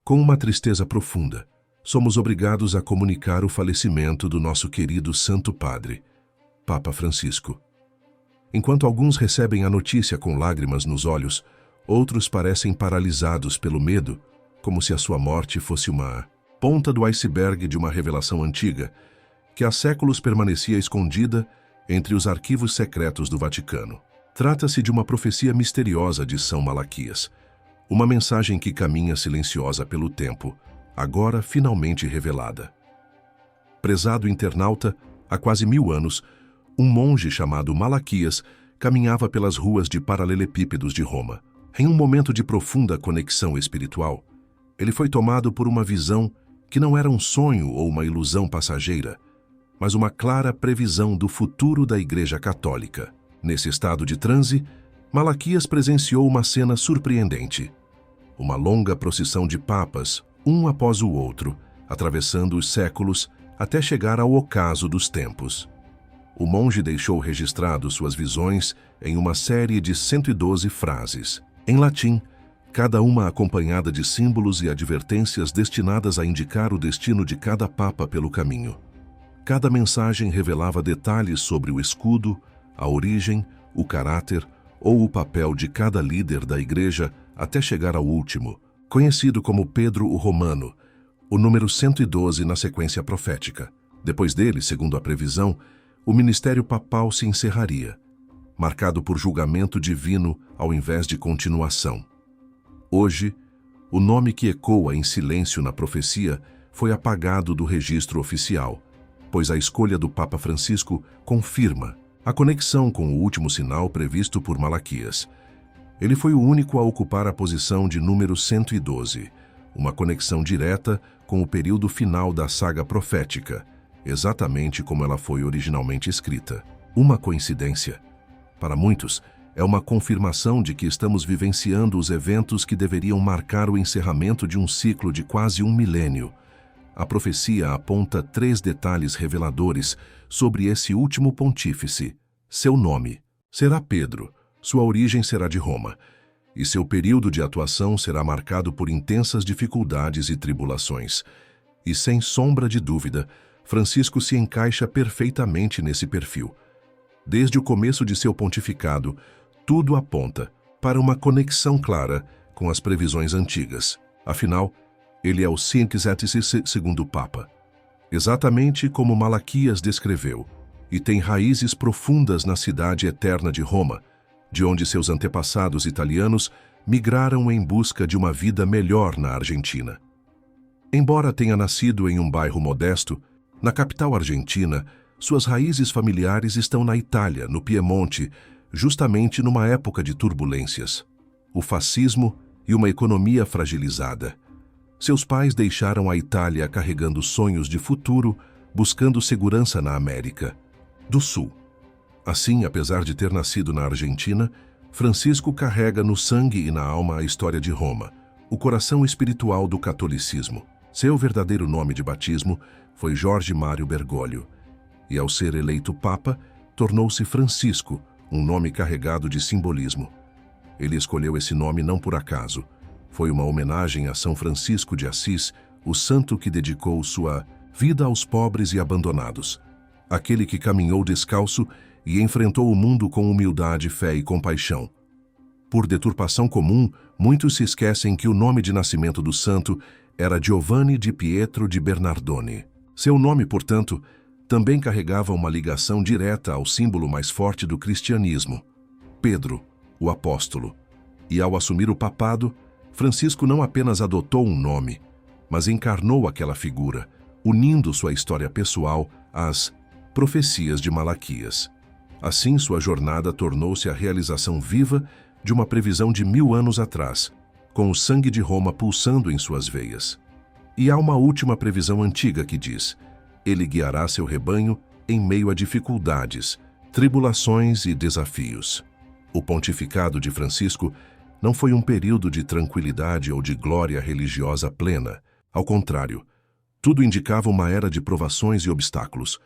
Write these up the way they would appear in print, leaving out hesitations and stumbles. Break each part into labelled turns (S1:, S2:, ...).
S1: Com uma tristeza profunda, somos obrigados a comunicar o falecimento do nosso querido Santo Padre, Papa Francisco. Enquanto alguns recebem a notícia com lágrimas nos olhos, outros parecem paralisados pelo medo, como se a sua morte fosse uma ponta do iceberg de uma revelação antiga, que há séculos permanecia escondida entre os arquivos secretos do Vaticano. Trata-se de uma profecia misteriosa de São Malaquias, uma mensagem que caminha silenciosa pelo tempo, agora finalmente revelada. Prezado internauta, há quase 1000 anos, um monge chamado Malaquias caminhava pelas ruas de paralelepípedos de Roma. Em um momento de profunda conexão espiritual, ele foi tomado por uma visão que não era um sonho ou uma ilusão passageira, mas uma clara previsão do futuro da Igreja Católica. Nesse estado de transe, Malaquias presenciou uma cena surpreendente. Uma longa procissão de papas, um após o outro, atravessando os séculos até chegar ao ocaso dos tempos. O monge deixou registrado suas visões em uma série de 112 frases, em latim, cada uma acompanhada de símbolos e advertências destinadas a indicar o destino de cada papa pelo caminho. Cada mensagem revelava detalhes sobre o escudo, a origem, o caráter ou o papel de cada líder da Igreja até chegar ao último, conhecido como Pedro o Romano, o número 112 na sequência profética. Depois dele, segundo a previsão, o ministério papal se encerraria, marcado por julgamento divino ao invés de continuação. Hoje, o nome que ecoa em silêncio na profecia foi apagado do registro oficial, pois a escolha do Papa Francisco confirma a conexão com o último sinal previsto por Malaquias. Ele foi o único a ocupar a posição de número 112, uma conexão direta com o período final da saga profética, exatamente como ela foi originalmente escrita. Uma coincidência? Para muitos, é uma confirmação de que estamos vivenciando os eventos que deveriam marcar o encerramento de um ciclo de quase 1 milênio. A profecia aponta 3 detalhes reveladores sobre esse último pontífice. Seu nome será Pedro, sua origem será de Roma, e seu período de atuação será marcado por intensas dificuldades e tribulações. E sem sombra de dúvida, Francisco se encaixa perfeitamente nesse perfil. Desde o começo de seu pontificado, tudo aponta para uma conexão clara com as previsões antigas. Afinal, ele é o 112º Papa, exatamente como Malaquias descreveu, e tem raízes profundas na cidade eterna de Roma, de onde seus antepassados italianos migraram em busca de uma vida melhor na Argentina. Embora tenha nascido em um bairro modesto, na capital argentina, suas raízes familiares estão na Itália, no Piemonte, justamente numa época de turbulências, o fascismo e uma economia fragilizada. Seus pais deixaram a Itália carregando sonhos de futuro, buscando segurança na América do Sul. Assim, apesar de ter nascido na Argentina, Francisco carrega no sangue e na alma a história de Roma, o coração espiritual do catolicismo. Seu verdadeiro nome de batismo foi Jorge Mário Bergoglio, e ao ser eleito Papa, tornou-se Francisco, um nome carregado de simbolismo. Ele escolheu esse nome não por acaso. Foi uma homenagem a São Francisco de Assis, o santo que dedicou sua vida aos pobres e abandonados, aquele que caminhou descalço e enfrentou o mundo com humildade, fé e compaixão. Por deturpação comum, muitos se esquecem que o nome de nascimento do santo era Giovanni di Pietro di Bernardone. Seu nome, portanto, também carregava uma ligação direta ao símbolo mais forte do cristianismo, Pedro, o apóstolo. E ao assumir o papado, Francisco não apenas adotou um nome, mas encarnou aquela figura, unindo sua história pessoal às profecias de Malaquias. Assim, sua jornada tornou-se a realização viva de uma previsão de 1000 anos atrás, com o sangue de Roma pulsando em suas veias. E há uma última previsão antiga que diz: ele guiará seu rebanho em meio a dificuldades, tribulações e desafios. O pontificado de Francisco não foi um período de tranquilidade ou de glória religiosa plena. Ao contrário, tudo indicava uma era de provações e obstáculos.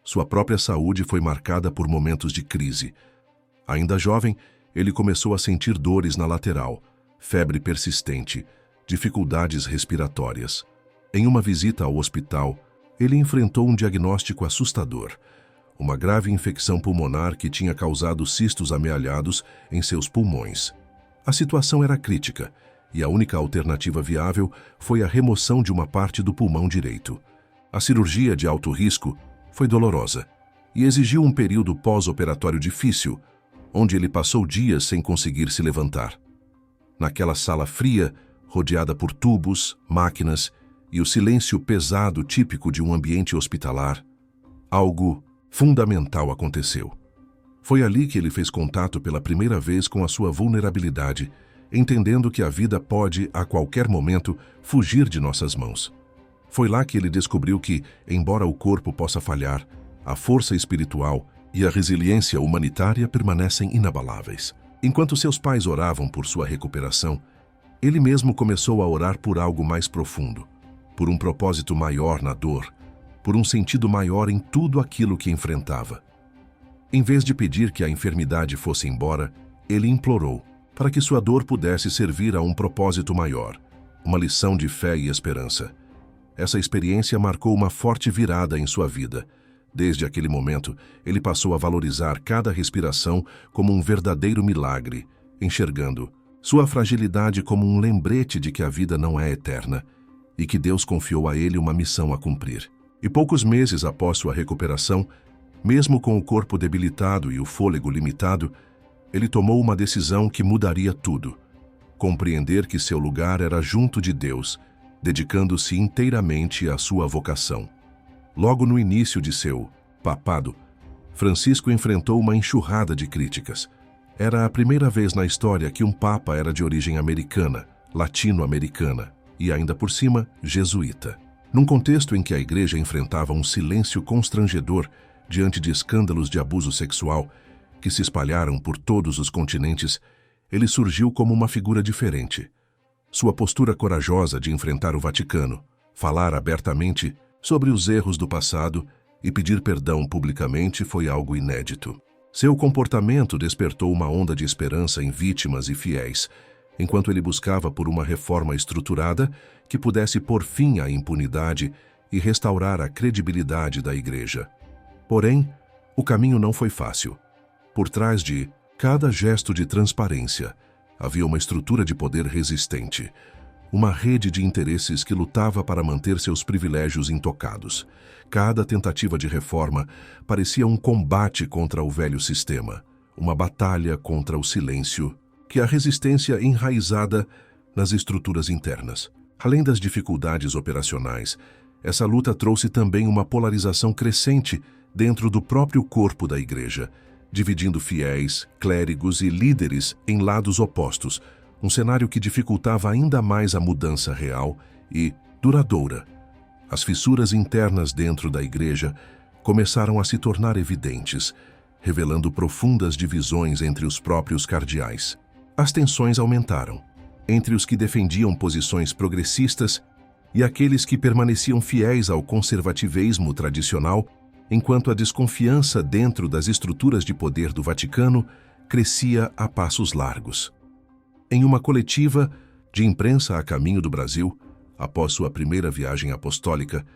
S1: Sua própria saúde foi marcada por momentos de crise. Ainda jovem, ele começou a sentir dores na lateral, febre persistente, dificuldades respiratórias. Em uma visita ao hospital, ele enfrentou um diagnóstico assustador: uma grave infecção pulmonar que tinha causado cistos amealhados em seus pulmões. A situação era crítica, e a única alternativa viável foi a remoção de uma parte do pulmão direito. A cirurgia de alto risco foi dolorosa e exigiu um período pós-operatório difícil, onde ele passou dias sem conseguir se levantar. Naquela sala fria, rodeada por tubos, máquinas e o silêncio pesado típico de um ambiente hospitalar, algo fundamental aconteceu. Foi ali que ele fez contato pela primeira vez com a sua vulnerabilidade, entendendo que a vida pode, a qualquer momento, fugir de nossas mãos. Foi lá que ele descobriu que, embora o corpo possa falhar, a força espiritual e a resiliência humanitária permanecem inabaláveis. Enquanto seus pais oravam por sua recuperação, ele mesmo começou a orar por algo mais profundo, por um propósito maior na dor, por um sentido maior em tudo aquilo que enfrentava. Em vez de pedir que a enfermidade fosse embora, ele implorou para que sua dor pudesse servir a um propósito maior, uma lição de fé e esperança. Essa experiência marcou uma forte virada em sua vida. Desde aquele momento, ele passou a valorizar cada respiração como um verdadeiro milagre, enxergando sua fragilidade como um lembrete de que a vida não é eterna e que Deus confiou a ele uma missão a cumprir. E poucos meses após sua recuperação, mesmo com o corpo debilitado e o fôlego limitado, ele tomou uma decisão que mudaria tudo: compreender que seu lugar era junto de Deus, dedicando-se inteiramente à sua vocação. Logo no início de seu papado, Francisco enfrentou uma enxurrada de críticas. Era a primeira vez na história que um papa era de origem americana, latino-americana e, ainda por cima, jesuíta. Num contexto em que a igreja enfrentava um silêncio constrangedor diante de escândalos de abuso sexual que se espalharam por todos os continentes, ele surgiu como uma figura diferente. Sua postura corajosa de enfrentar o Vaticano, falar abertamente sobre os erros do passado e pedir perdão publicamente foi algo inédito. Seu comportamento despertou uma onda de esperança em vítimas e fiéis, enquanto ele buscava por uma reforma estruturada que pudesse pôr fim à impunidade e restaurar a credibilidade da Igreja. Porém, o caminho não foi fácil. Por trás de cada gesto de transparência, havia uma estrutura de poder resistente, uma rede de interesses que lutava para manter seus privilégios intocados. Cada tentativa de reforma parecia um combate contra o velho sistema, uma batalha contra o silêncio, que a resistência enraizada nas estruturas internas. Além das dificuldades operacionais, essa luta trouxe também uma polarização crescente dentro do próprio corpo da Igreja, dividindo fiéis, clérigos e líderes em lados opostos, um cenário que dificultava ainda mais a mudança real e duradoura. As fissuras internas dentro da Igreja começaram a se tornar evidentes, revelando profundas divisões entre os próprios cardeais. As tensões aumentaram entre os que defendiam posições progressistas e aqueles que permaneciam fiéis ao conservativismo tradicional, enquanto a desconfiança dentro das estruturas de poder do Vaticano crescia a passos largos. Em uma coletiva de imprensa a caminho do Brasil, após sua primeira viagem apostólica,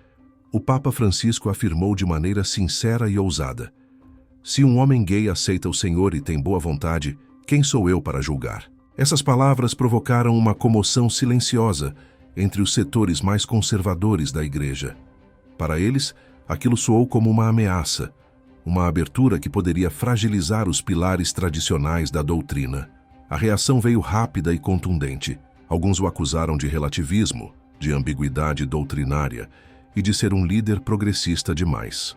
S1: o Papa Francisco afirmou de maneira sincera e ousada: "Se um homem gay aceita o Senhor e tem boa vontade, quem sou eu para julgar?" Essas palavras provocaram uma comoção silenciosa entre os setores mais conservadores da Igreja. Para eles, aquilo soou como uma ameaça, uma abertura que poderia fragilizar os pilares tradicionais da doutrina. A reação veio rápida e contundente. Alguns o acusaram de relativismo, de ambiguidade doutrinária e de ser um líder progressista demais.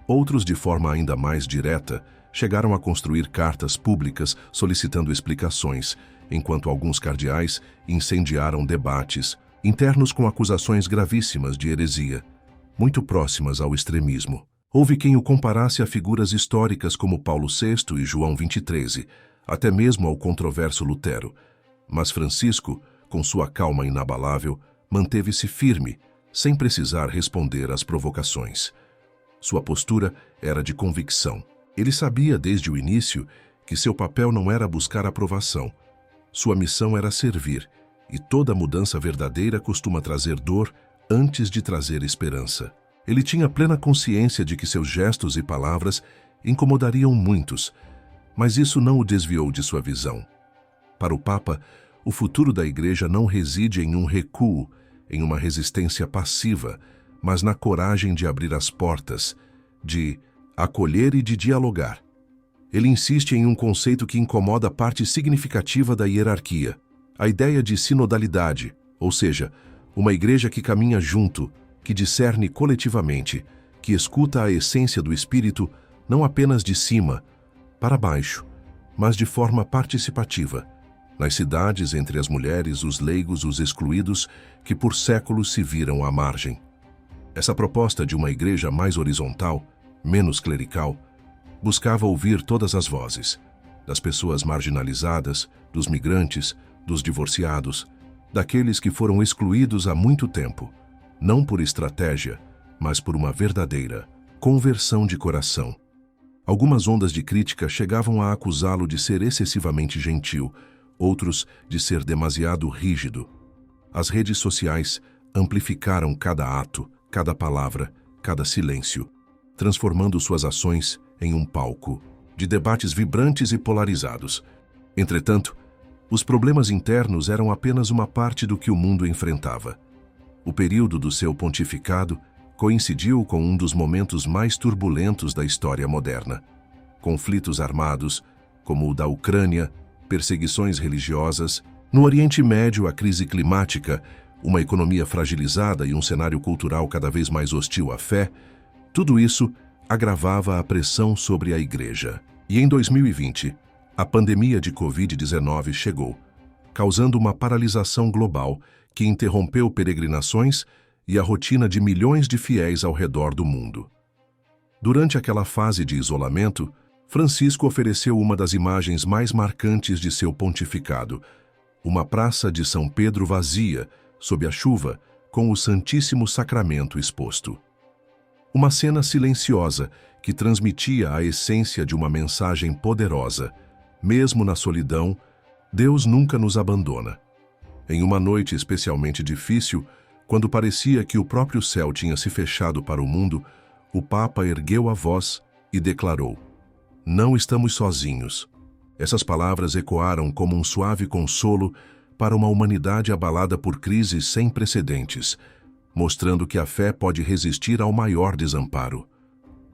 S1: Outros, de forma ainda mais direta, chegaram a construir cartas públicas solicitando explicações, enquanto alguns cardeais incendiaram debates internos com acusações gravíssimas de heresia, muito próximas ao extremismo. Houve quem o comparasse a figuras históricas como Paulo VI e João 23, até mesmo ao controverso Lutero. Mas Francisco, com sua calma inabalável, manteve-se firme, sem precisar responder às provocações. Sua postura era de convicção. Ele sabia desde o início que seu papel não era buscar aprovação. Sua missão era servir, e toda mudança verdadeira costuma trazer dor antes de trazer esperança. Ele tinha plena consciência de que seus gestos e palavras incomodariam muitos, mas isso não o desviou de sua visão. Para o Papa, o futuro da Igreja não reside em um recuo, em uma resistência passiva, mas na coragem de abrir as portas, de acolher e de dialogar. Ele insiste em um conceito que incomoda parte significativa da hierarquia, a ideia de sinodalidade, ou seja, uma igreja que caminha junto, que discerne coletivamente, que escuta a essência do Espírito não apenas de cima para baixo, mas de forma participativa, nas cidades, entre as mulheres, os leigos, os excluídos, que por séculos se viram à margem. Essa proposta de uma igreja mais horizontal, menos clerical, buscava ouvir todas as vozes, das pessoas marginalizadas, dos migrantes, dos divorciados, daqueles que foram excluídos há muito tempo, não por estratégia, mas por uma verdadeira conversão de coração. Algumas ondas de crítica chegavam a acusá-lo de ser excessivamente gentil, outros de ser demasiado rígido. As redes sociais amplificaram cada ato, cada palavra, cada silêncio, transformando suas ações em um palco de debates vibrantes e polarizados. Entretanto, os problemas internos eram apenas uma parte do que o mundo enfrentava. O período do seu pontificado coincidiu com um dos momentos mais turbulentos da história moderna. Conflitos armados, como o da Ucrânia, perseguições religiosas, no Oriente Médio a crise climática, uma economia fragilizada e um cenário cultural cada vez mais hostil à fé, tudo isso agravava a pressão sobre a Igreja. E em 2020, a pandemia de Covid-19 chegou, causando uma paralisação global que interrompeu peregrinações e a rotina de milhões de fiéis ao redor do mundo. Durante aquela fase de isolamento, Francisco ofereceu uma das imagens mais marcantes de seu pontificado, uma praça de São Pedro vazia, sob a chuva, com o Santíssimo Sacramento exposto. Uma cena silenciosa que transmitia a essência de uma mensagem poderosa. Mesmo na solidão, Deus nunca nos abandona. Em uma noite especialmente difícil, quando parecia que o próprio céu tinha se fechado para o mundo, o Papa ergueu a voz e declarou: "Não estamos sozinhos." Essas palavras ecoaram como um suave consolo para uma humanidade abalada por crises sem precedentes, mostrando que a fé pode resistir ao maior desamparo.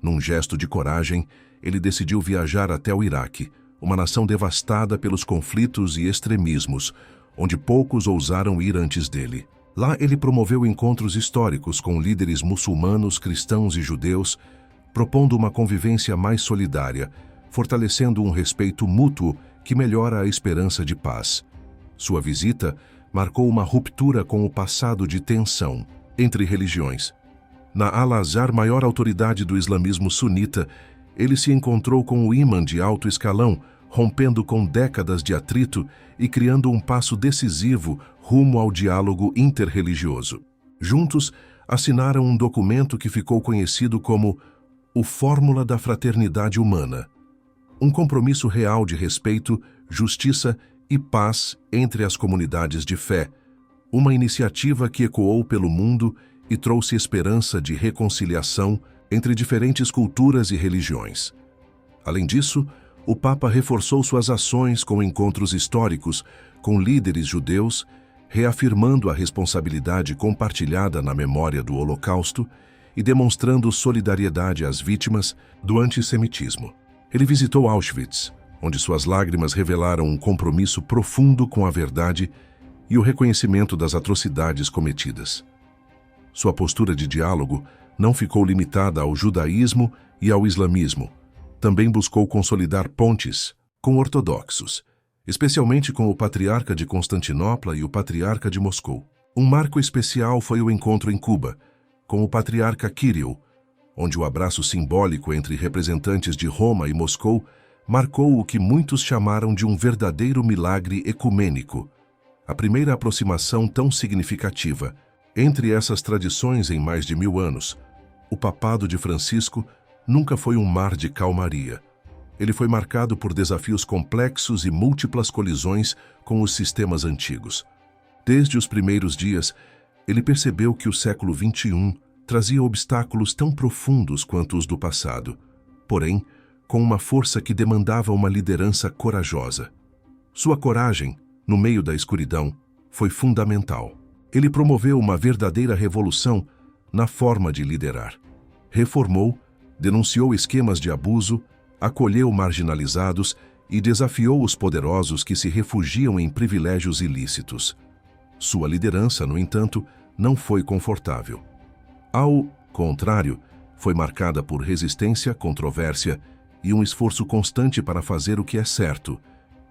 S1: Num gesto de coragem, ele decidiu viajar até o Iraque, uma nação devastada pelos conflitos e extremismos, onde poucos ousaram ir antes dele. Lá ele promoveu encontros históricos com líderes muçulmanos, cristãos e judeus, propondo uma convivência mais solidária, fortalecendo um respeito mútuo que melhora a esperança de paz. Sua visita marcou uma ruptura com o passado de tensão entre religiões. Na Al-Azhar, maior autoridade do islamismo sunita, ele se encontrou com o imã de alto escalão, rompendo com décadas de atrito e criando um passo decisivo rumo ao diálogo interreligioso. Juntos, assinaram um documento que ficou conhecido como o Fórmula da Fraternidade Humana, um compromisso real de respeito, justiça e paz entre as comunidades de fé, uma iniciativa que ecoou pelo mundo e trouxe esperança de reconciliação entre diferentes culturas e religiões. Além disso, o Papa reforçou suas ações com encontros históricos com líderes judeus, reafirmando a responsabilidade compartilhada na memória do Holocausto e demonstrando solidariedade às vítimas do antissemitismo. Ele visitou Auschwitz, onde suas lágrimas revelaram um compromisso profundo com a verdade e o reconhecimento das atrocidades cometidas. Sua postura de diálogo não ficou limitada ao judaísmo e ao islamismo. Também buscou consolidar pontes com ortodoxos, especialmente com o patriarca de Constantinopla e o patriarca de Moscou. Um marco especial foi o encontro em Cuba, com o patriarca Kirill, onde o abraço simbólico entre representantes de Roma e Moscou marcou o que muitos chamaram de um verdadeiro milagre ecumênico, a primeira aproximação tão significativa entre essas tradições em mais de 1000 anos. O papado de Francisco nunca foi um mar de calmaria. Ele foi marcado por desafios complexos e múltiplas colisões com os sistemas antigos. Desde os primeiros dias, ele percebeu que o século XXI trazia obstáculos tão profundos quanto os do passado, porém, com uma força que demandava uma liderança corajosa. Sua coragem, no meio da escuridão, foi fundamental. Ele promoveu uma verdadeira revolução na forma de liderar. Reformou, denunciou esquemas de abuso, acolheu marginalizados e desafiou os poderosos que se refugiam em privilégios ilícitos. Sua liderança, no entanto, não foi confortável. Ao contrário, foi marcada por resistência, controvérsia e um esforço constante para fazer o que é certo,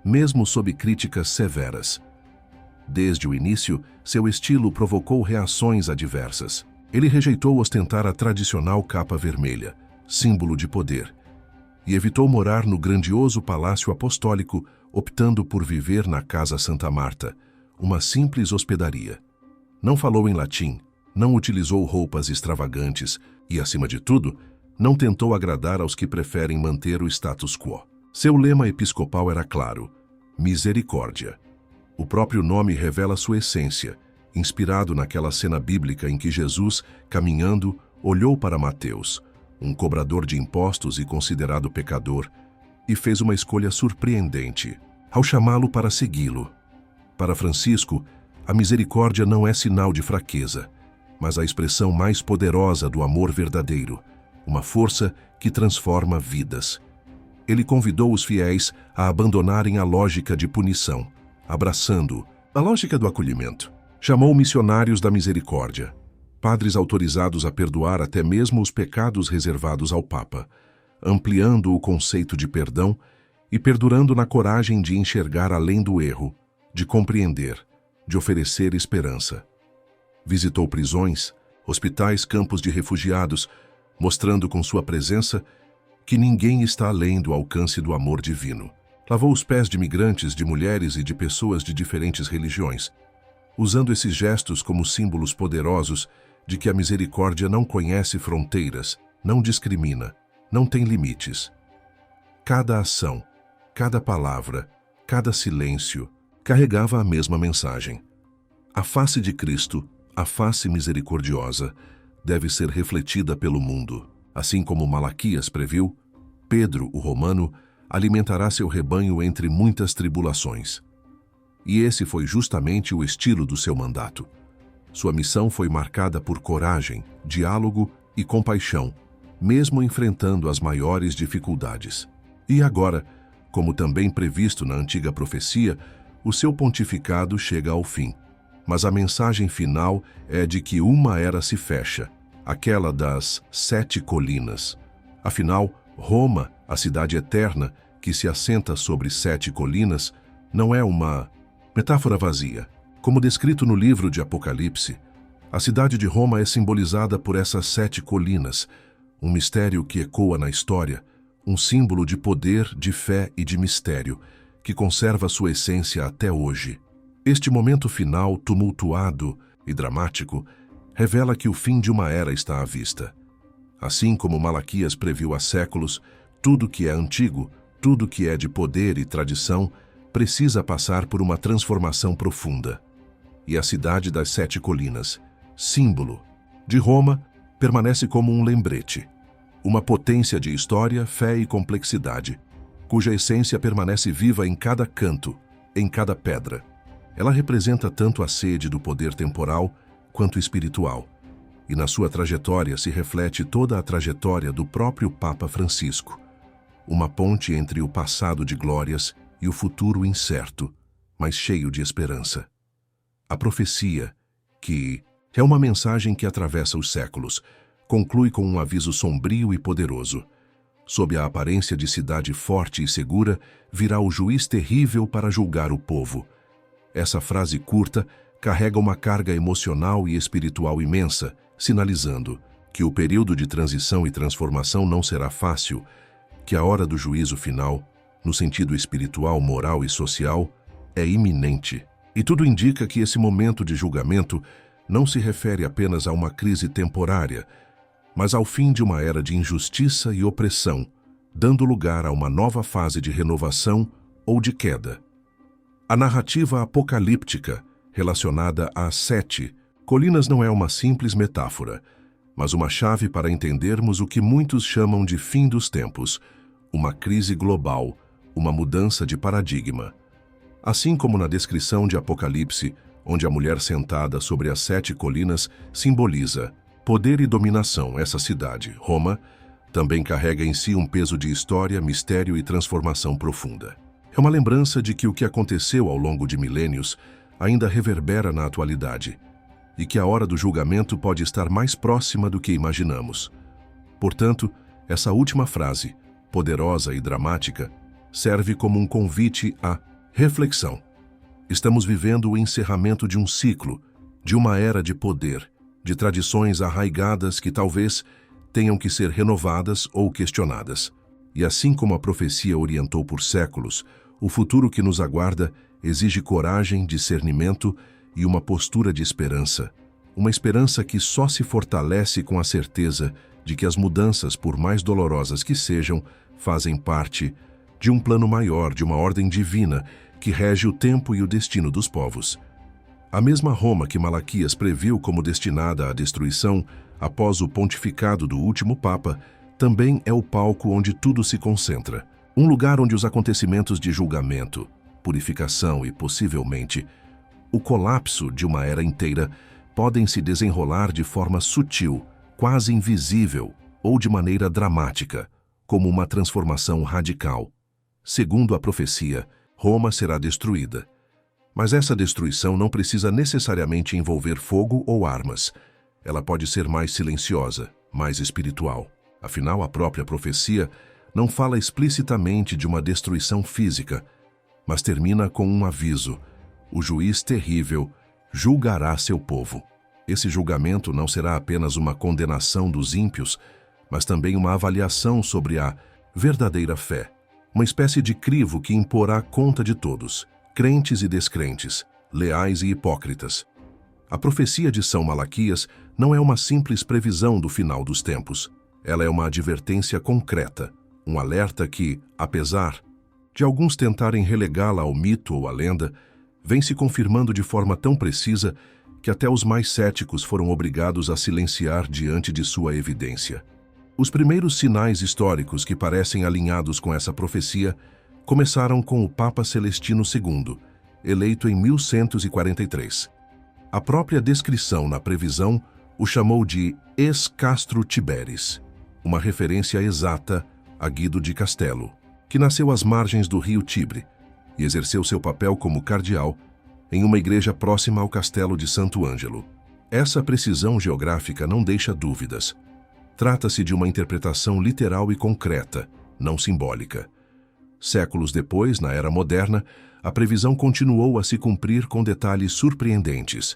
S1: mesmo sob críticas severas. Desde o início, seu estilo provocou reações adversas. Ele rejeitou ostentar a tradicional capa vermelha, símbolo de poder, e evitou morar no grandioso Palácio Apostólico, optando por viver na Casa Santa Marta, uma simples hospedaria. Não falou em latim, não utilizou roupas extravagantes e, acima de tudo, não tentou agradar aos que preferem manter o status quo. Seu lema episcopal era claro: misericórdia. O próprio nome revela sua essência, inspirado naquela cena bíblica em que Jesus, caminhando, olhou para Mateus, um cobrador de impostos e considerado pecador, e fez uma escolha surpreendente, ao chamá-lo para segui-lo. Para Francisco, a misericórdia não é sinal de fraqueza, mas a expressão mais poderosa do amor verdadeiro, uma força que transforma vidas. Ele convidou os fiéis a abandonarem a lógica de punição, abraçando a lógica do acolhimento. Chamou missionários da misericórdia, padres autorizados a perdoar até mesmo os pecados reservados ao Papa, ampliando o conceito de perdão e perdurando na coragem de enxergar além do erro, de compreender, de oferecer esperança. Visitou prisões, hospitais, campos de refugiados, mostrando com sua presença que ninguém está além do alcance do amor divino. Lavou os pés de migrantes, de mulheres e de pessoas de diferentes religiões, usando esses gestos como símbolos poderosos de que a misericórdia não conhece fronteiras, não discrimina, não tem limites. Cada ação, cada palavra, cada silêncio carregava a mesma mensagem. A face de Cristo, a face misericordiosa, deve ser refletida pelo mundo. Assim como Malaquias previu, Pedro, o romano, alimentará seu rebanho entre muitas tribulações. E esse foi justamente o estilo do seu mandato. Sua missão foi marcada por coragem, diálogo e compaixão, mesmo enfrentando as maiores dificuldades. E agora, como também previsto na antiga profecia, o seu pontificado chega ao fim. Mas a mensagem final é de que uma era se fecha, aquela das 7 colinas. Afinal, Roma, a cidade eterna, que se assenta sobre 7 colinas, não é uma metáfora vazia. Como descrito no livro de Apocalipse, a cidade de Roma é simbolizada por essas 7 colinas, um mistério que ecoa na história, um símbolo de poder, de fé e de mistério, que conserva sua essência até hoje. Este momento final, tumultuado e dramático, revela que o fim de uma era está à vista. Assim como Malaquias previu há séculos, tudo que é antigo, tudo que é de poder e tradição, precisa passar por uma transformação profunda. E a cidade das 7 colinas, símbolo de Roma, permanece como um lembrete, uma potência de história, fé e complexidade, cuja essência permanece viva em cada canto, em cada pedra. Ela representa tanto a sede do poder temporal quanto espiritual, e na sua trajetória se reflete toda a trajetória do próprio Papa Francisco, uma ponte entre o passado de glórias e o futuro incerto, mas cheio de esperança. A profecia, que é uma mensagem que atravessa os séculos, conclui com um aviso sombrio e poderoso. Sob a aparência de cidade forte e segura, virá o juiz terrível para julgar o povo. Essa frase curta carrega uma carga emocional e espiritual imensa, sinalizando que o período de transição e transformação não será fácil, que a hora do juízo final, no sentido espiritual, moral e social, é iminente. E tudo indica que esse momento de julgamento não se refere apenas a uma crise temporária, mas ao fim de uma era de injustiça e opressão, dando lugar a uma nova fase de renovação ou de queda. A narrativa apocalíptica relacionada a 7 colinas não é uma simples metáfora, mas uma chave para entendermos o que muitos chamam de fim dos tempos, uma crise global, uma mudança de paradigma. Assim como na descrição de Apocalipse, onde a mulher sentada sobre as 7 colinas simboliza poder e dominação, essa cidade, Roma, também carrega em si um peso de história, mistério e transformação profunda. É uma lembrança de que o que aconteceu ao longo de milênios ainda reverbera na atualidade e que a hora do julgamento pode estar mais próxima do que imaginamos. Portanto, essa última frase, poderosa e dramática, serve como um convite à reflexão. Estamos vivendo o encerramento de um ciclo, de uma era de poder, de tradições arraigadas que talvez tenham que ser renovadas ou questionadas. E assim como a profecia orientou por séculos, o futuro que nos aguarda exige coragem, discernimento e uma postura de esperança. Uma esperança que só se fortalece com a certeza de que as mudanças, por mais dolorosas que sejam, fazem parte de um plano maior, de uma ordem divina que rege o tempo e o destino dos povos. A mesma Roma que Malaquias previu como destinada à destruição após o pontificado do último Papa, também é o palco onde tudo se concentra. Um lugar onde os acontecimentos de julgamento, purificação e, possivelmente, o colapso de uma era inteira podem se desenrolar de forma sutil, quase invisível ou de maneira dramática, como uma transformação radical. Segundo a profecia, Roma será destruída. Mas essa destruição não precisa necessariamente envolver fogo ou armas. Ela pode ser mais silenciosa, mais espiritual. Afinal, a própria profecia não fala explicitamente de uma destruição física, mas termina com um aviso: o juiz terrível julgará seu povo. Esse julgamento não será apenas uma condenação dos ímpios, mas também uma avaliação sobre a verdadeira fé, uma espécie de crivo que imporá conta de todos, crentes e descrentes, leais e hipócritas. A profecia de São Malaquias não é uma simples previsão do final dos tempos. Ela é uma advertência concreta, um alerta que, apesar de alguns tentarem relegá-la ao mito ou à lenda, vem se confirmando de forma tão precisa que até os mais céticos foram obrigados a silenciar diante de sua evidência. Os primeiros sinais históricos que parecem alinhados com essa profecia começaram com o Papa Celestino II, eleito em 1143. A própria descrição na previsão o chamou de ex Castro Tiberis, uma referência exata a Guido de Castello, que nasceu às margens do rio Tibre e exerceu seu papel como cardeal em uma igreja próxima ao castelo de Santo Ângelo. Essa precisão geográfica não deixa dúvidas. Trata-se de uma interpretação literal e concreta, não simbólica. Séculos depois, na Era Moderna, a previsão continuou a se cumprir com detalhes surpreendentes.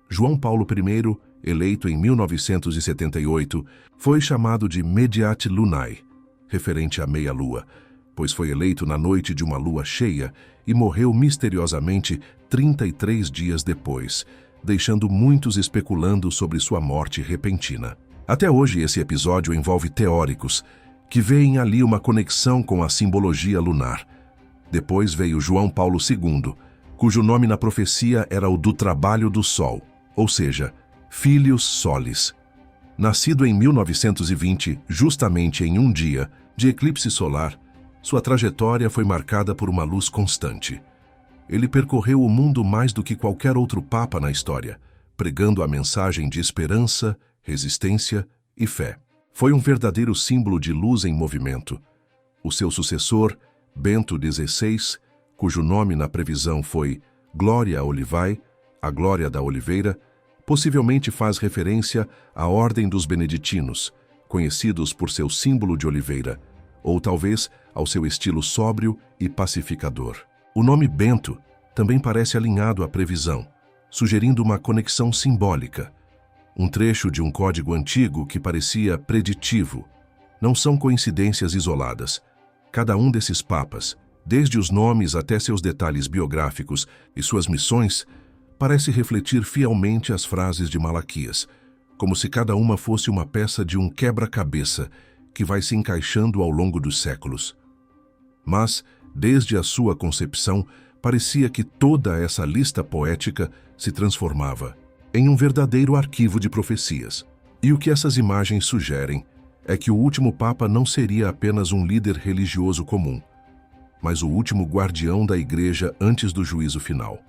S1: João Paulo I, eleito em 1978, foi chamado de Mediate Lunae, referente à meia-lua, pois foi eleito na noite de uma lua cheia e morreu misteriosamente 33 dias depois, deixando muitos especulando sobre sua morte repentina. Até hoje, esse episódio envolve teóricos que veem ali uma conexão com a simbologia lunar. Depois veio João Paulo II, cujo nome na profecia era o do trabalho do Sol, ou seja, Filius Solis. Nascido em 1920, justamente em um dia de eclipse solar, sua trajetória foi marcada por uma luz constante. Ele percorreu o mundo mais do que qualquer outro papa na história, pregando a mensagem de esperança, resistência e fé. Foi um verdadeiro símbolo de luz em movimento. O seu sucessor, Bento XVI, cujo nome na previsão foi Gloria Olivae, a glória da oliveira, possivelmente faz referência à Ordem dos Beneditinos, conhecidos por seu símbolo de oliveira, ou talvez ao seu estilo sóbrio e pacificador. O nome Bento também parece alinhado à previsão, sugerindo uma conexão simbólica. Um trecho de um código antigo que parecia preditivo. Não são coincidências isoladas. Cada um desses papas, desde os nomes até seus detalhes biográficos e suas missões, parece refletir fielmente as frases de Malaquias, como se cada uma fosse uma peça de um quebra-cabeça que vai se encaixando ao longo dos séculos. Mas, desde a sua concepção, parecia que toda essa lista poética se transformava em um verdadeiro arquivo de profecias. E o que essas imagens sugerem é que o último Papa não seria apenas um líder religioso comum, mas o último guardião da Igreja antes do juízo final.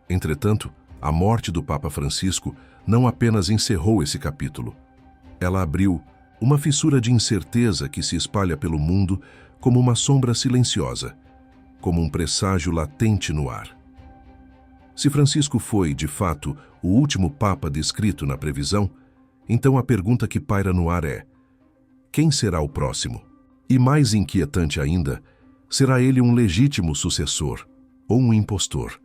S1: Entretanto, a morte do Papa Francisco não apenas encerrou esse capítulo. Ela abriu uma fissura de incerteza que se espalha pelo mundo como uma sombra silenciosa, como um presságio latente no ar. Se Francisco foi, de fato, o último Papa descrito na previsão, então a pergunta que paira no ar é: quem será o próximo? E mais inquietante ainda, será ele um legítimo sucessor ou um impostor?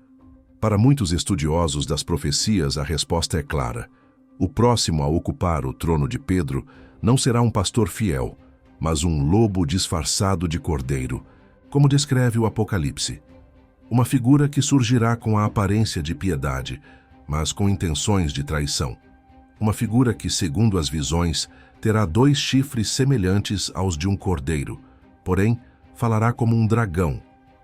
S1: Para muitos estudiosos das profecias, a resposta é clara. O próximo a ocupar o trono de Pedro não será um pastor fiel, mas um lobo disfarçado de cordeiro, como descreve o Apocalipse. Uma figura que surgirá com a aparência de piedade, mas com intenções de traição. Uma figura que, segundo as visões, terá 2 chifres semelhantes aos de um cordeiro, porém falará como um dragão,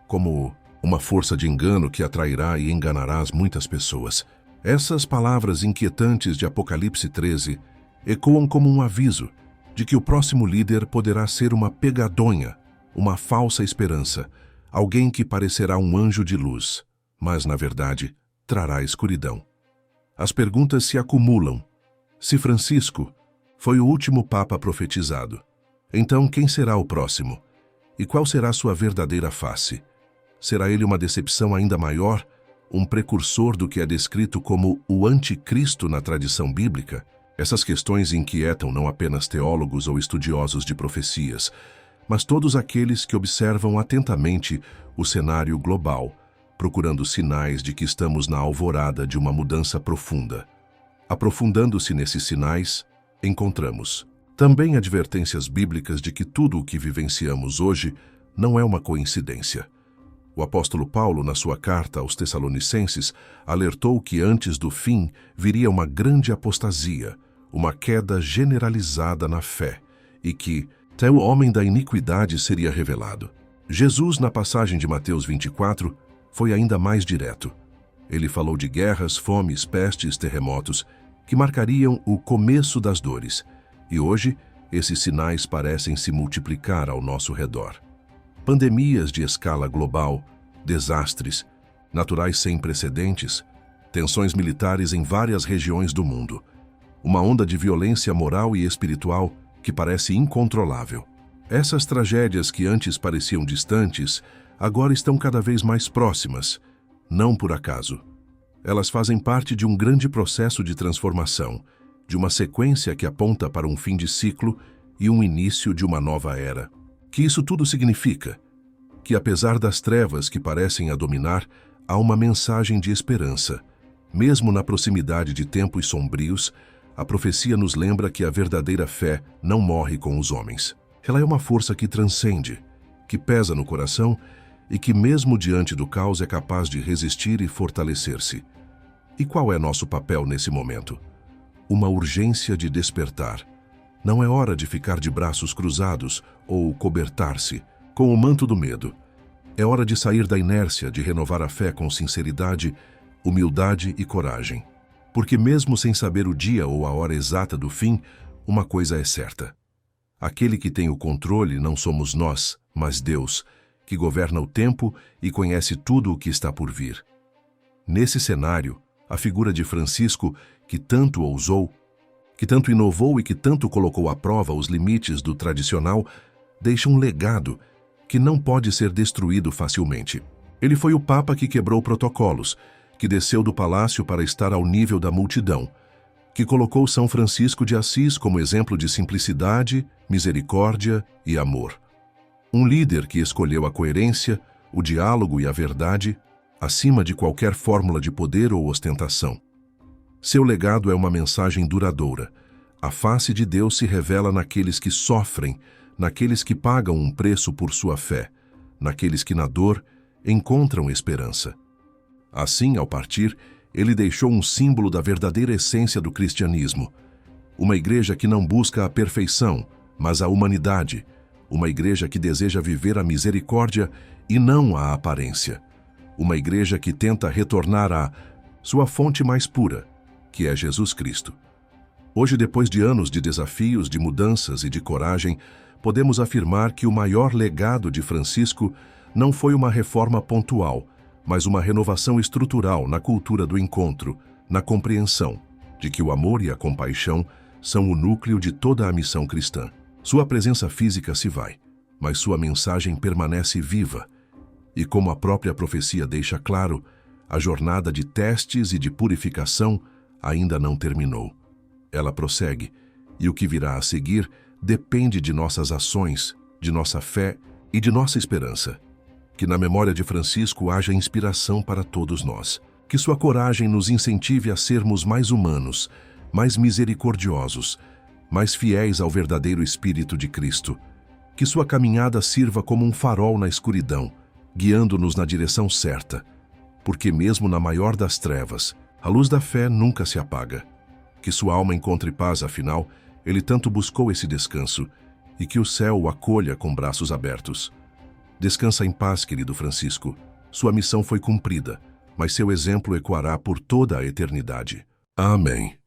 S1: como uma força de engano que atrairá e enganará muitas pessoas. Essas palavras inquietantes de Apocalipse 13 ecoam como um aviso de que o próximo líder poderá ser uma pegadonha, uma falsa esperança, alguém que parecerá um anjo de luz, mas, na verdade, trará escuridão. As perguntas se acumulam. Se Francisco foi o último Papa profetizado, então quem será o próximo? E qual será sua verdadeira face? Será ele uma decepção ainda maior, um precursor do que é descrito como o anticristo na tradição bíblica? Essas questões inquietam não apenas teólogos ou estudiosos de profecias, mas todos aqueles que observam atentamente o cenário global, procurando sinais de que estamos na alvorada de uma mudança profunda. Aprofundando-se nesses sinais, encontramos também advertências bíblicas de que tudo o que vivenciamos hoje não é uma coincidência. O apóstolo Paulo, na sua carta aos Tessalonicenses, alertou que antes do fim viria uma grande apostasia, uma queda generalizada na fé, e que até o homem da iniquidade seria revelado. Jesus, na passagem de Mateus 24, foi ainda mais direto. Ele falou de guerras, fomes, pestes, terremotos, que marcariam o começo das dores, e hoje esses sinais parecem se multiplicar ao nosso redor. Pandemias de escala global, desastres, naturais sem precedentes, tensões militares em várias regiões do mundo, uma onda de violência moral e espiritual que parece incontrolável. Essas tragédias que antes pareciam distantes, agora estão cada vez mais próximas, não por acaso. Elas fazem parte de um grande processo de transformação, de uma sequência que aponta para um fim de ciclo e um início de uma nova era. Que isso tudo significa? Que apesar das trevas que parecem a dominar, há uma mensagem de esperança. Mesmo na proximidade de tempos sombrios, a profecia nos lembra que a verdadeira fé não morre com os homens. Ela é uma força que transcende, que pesa no coração e que, mesmo diante do caos, é capaz de resistir e fortalecer-se. E qual é nosso papel nesse momento? Uma urgência de despertar. Não é hora de ficar de braços cruzados ou cobertar-se com o manto do medo. É hora de sair da inércia, de renovar a fé com sinceridade, humildade e coragem. Porque mesmo sem saber o dia ou a hora exata do fim, uma coisa é certa. Aquele que tem o controle não somos nós, mas Deus, que governa o tempo e conhece tudo o que está por vir. Nesse cenário, a figura de Francisco, que tanto ousou, que tanto inovou e que tanto colocou à prova os limites do tradicional, deixa um legado que não pode ser destruído facilmente. Ele foi o Papa que quebrou protocolos, que desceu do palácio para estar ao nível da multidão, que colocou São Francisco de Assis como exemplo de simplicidade, misericórdia e amor. Um líder que escolheu a coerência, o diálogo e a verdade, acima de qualquer fórmula de poder ou ostentação. Seu legado é uma mensagem duradoura. A face de Deus se revela naqueles que sofrem, naqueles que pagam um preço por sua fé, naqueles que na dor encontram esperança. Assim, ao partir, ele deixou um símbolo da verdadeira essência do cristianismo. Uma igreja que não busca a perfeição, mas a humanidade. Uma igreja que deseja viver a misericórdia e não a aparência. uma igreja que tenta retornar à sua fonte mais pura, que é Jesus Cristo. Hoje, depois de anos de desafios, de mudanças e de coragem, podemos afirmar que o maior legado de Francisco não foi uma reforma pontual, mas uma renovação estrutural na cultura do encontro, na compreensão de que o amor e a compaixão são o núcleo de toda a missão cristã. Sua presença física se vai, mas sua mensagem permanece viva. E como a própria profecia deixa claro, a jornada de testes e de purificação ainda não terminou. Ela prossegue, e o que virá a seguir depende de nossas ações, de nossa fé e de nossa esperança. Que na memória de Francisco haja inspiração para todos nós. Que sua coragem nos incentive a sermos mais humanos, mais misericordiosos, mais fiéis ao verdadeiro Espírito de Cristo. Que sua caminhada sirva como um farol na escuridão, guiando-nos na direção certa. Porque mesmo na maior das trevas, a luz da fé nunca se apaga. Que sua alma encontre paz, afinal, ele tanto buscou esse descanso, e que o céu o acolha com braços abertos. Descansa em paz, querido Francisco. Sua missão foi cumprida, mas seu exemplo ecoará por toda a eternidade. Amém.